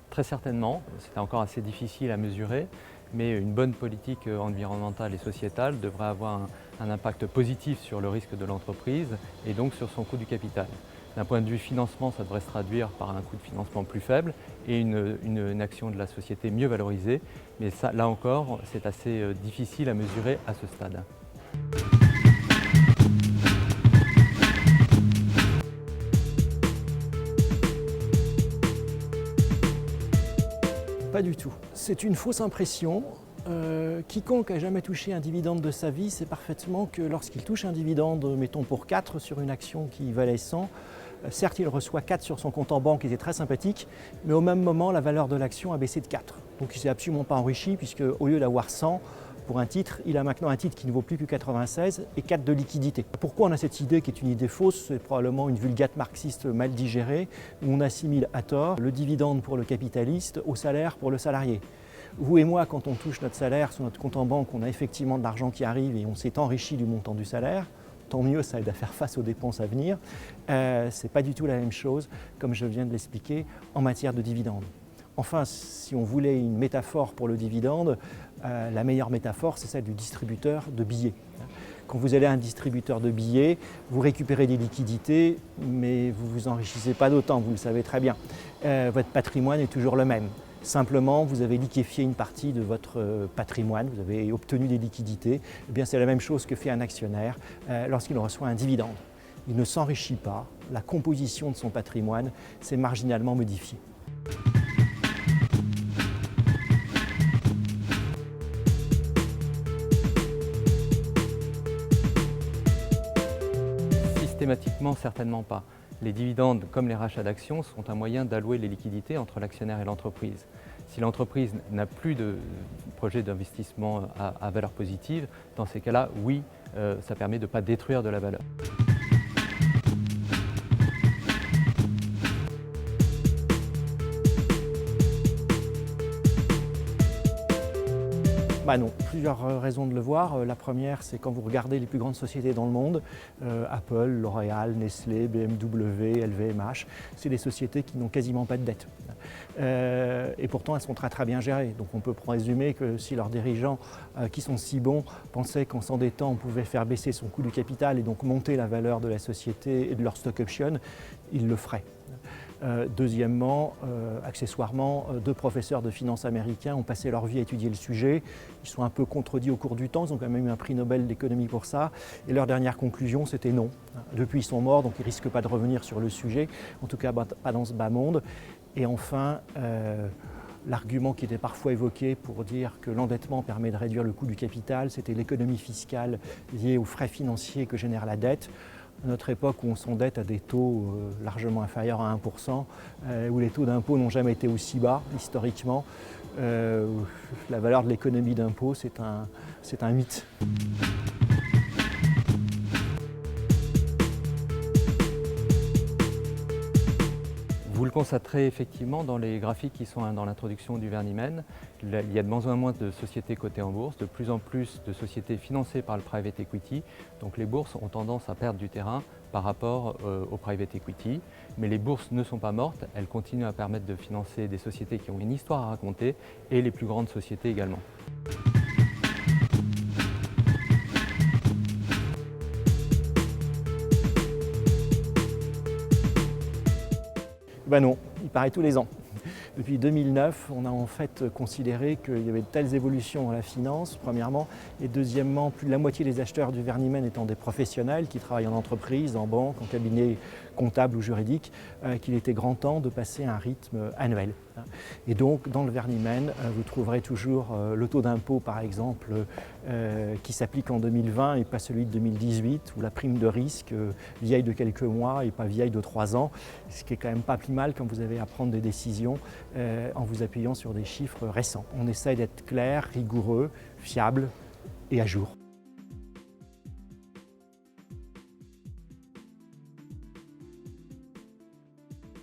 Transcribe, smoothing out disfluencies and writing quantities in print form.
Très certainement, c'est encore assez difficile à mesurer, mais une bonne politique environnementale et sociétale devrait avoir un impact positif sur le risque de l'entreprise et donc sur son coût du capital. D'un point de vue financement, ça devrait se traduire par un coût de financement plus faible et une action de la société mieux valorisée, mais ça, là encore, c'est assez difficile à mesurer à ce stade. Pas du tout. C'est une fausse impression. Quiconque a jamais touché un dividende de sa vie sait parfaitement que lorsqu'il touche un dividende, mettons pour 4 sur une action qui valait 100, certes il reçoit 4 sur son compte en banque et c'est très sympathique, mais au même moment la valeur de l'action a baissé de 4. Donc il ne s'est absolument pas enrichi puisque au lieu d'avoir 100 pour un titre, il a maintenant un titre qui ne vaut plus que 96 et 4 de liquidité. Pourquoi on a cette idée qui est une idée fausse? C'est probablement une vulgate marxiste mal digérée où on assimile à tort le dividende pour le capitaliste au salaire pour le salarié. Vous et moi, quand on touche notre salaire sur notre compte en banque, on a effectivement de l'argent qui arrive et on s'est enrichi du montant du salaire. Tant mieux, ça aide à faire face aux dépenses à venir. Ce n'est pas du tout la même chose, comme je viens de l'expliquer, en matière de dividendes. Enfin, si on voulait une métaphore pour le dividende, la meilleure métaphore, c'est celle du distributeur de billets. Quand vous allez à un distributeur de billets, vous récupérez des liquidités, mais vous ne vous enrichissez pas d'autant, vous le savez très bien. Votre patrimoine est toujours le même. Simplement, vous avez liquéfié une partie de votre patrimoine, vous avez obtenu des liquidités. Eh bien, c'est la même chose que fait un actionnaire lorsqu'il reçoit un dividende. Il ne s'enrichit pas, la composition de son patrimoine s'est marginalement modifiée. Systématiquement, certainement pas. Les dividendes, comme les rachats d'actions, sont un moyen d'allouer les liquidités entre l'actionnaire et l'entreprise. Si l'entreprise n'a plus de projet d'investissement à valeur positive, dans ces cas-là, oui, ça permet de ne pas détruire de la valeur. Bah non, plusieurs raisons de le voir. La première, c'est quand vous regardez les plus grandes sociétés dans le monde, Apple, L'Oréal, Nestlé, BMW, LVMH, c'est des sociétés qui n'ont quasiment pas de dette. Et pourtant, elles sont très très bien gérées. Donc on peut présumer que si leurs dirigeants, qui sont si bons, pensaient qu'en s'endettant, on pouvait faire baisser son coût du capital et donc monter la valeur de la société et de leur stock option, ils le feraient. Deuxièmement, accessoirement, 2 professeurs de finance américains ont passé leur vie à étudier le sujet. Ils sont un peu contredits au cours du temps, ils ont quand même eu un prix Nobel d'économie pour ça. Et leur dernière conclusion, c'était non. Depuis, ils sont morts, donc ils ne risquent pas de revenir sur le sujet, en tout cas pas dans ce bas monde. Et enfin, l'argument qui était parfois évoqué pour dire que l'endettement permet de réduire le coût du capital, c'était l'économie fiscale liée aux frais financiers que génère la dette. À notre époque où on s'endette à des taux largement inférieurs à 1%, où les taux d'impôt n'ont jamais été aussi bas historiquement, la valeur de l'économie d'impôt, c'est un mythe. Vous le constaterez effectivement dans les graphiques qui sont dans l'introduction du Vernimen. Il y a de moins en moins de sociétés cotées en bourse, de plus en plus de sociétés financées par le private equity. Donc les bourses ont tendance à perdre du terrain par rapport au private equity. Mais les bourses ne sont pas mortes, elles continuent à permettre de financer des sociétés qui ont une histoire à raconter et les plus grandes sociétés également. Ben non, il paraît tous les ans. Depuis 2009, on a en fait considéré qu'il y avait de telles évolutions dans la finance, premièrement, et deuxièmement, plus de la moitié des acheteurs du Vernimen étant des professionnels qui travaillent en entreprise, en banque, en cabinet comptable ou juridique, qu'il était grand temps de passer à un rythme annuel. Et donc, dans le Vernimen, vous trouverez toujours le taux d'impôt, par exemple, qui s'applique en 2020 et pas celui de 2018, ou la prime de risque vieille de quelques mois et pas vieille de 3 ans, ce qui est quand même pas plus mal quand vous avez à prendre des décisions en vous appuyant sur des chiffres récents. On essaye d'être clair, rigoureux, fiable et à jour.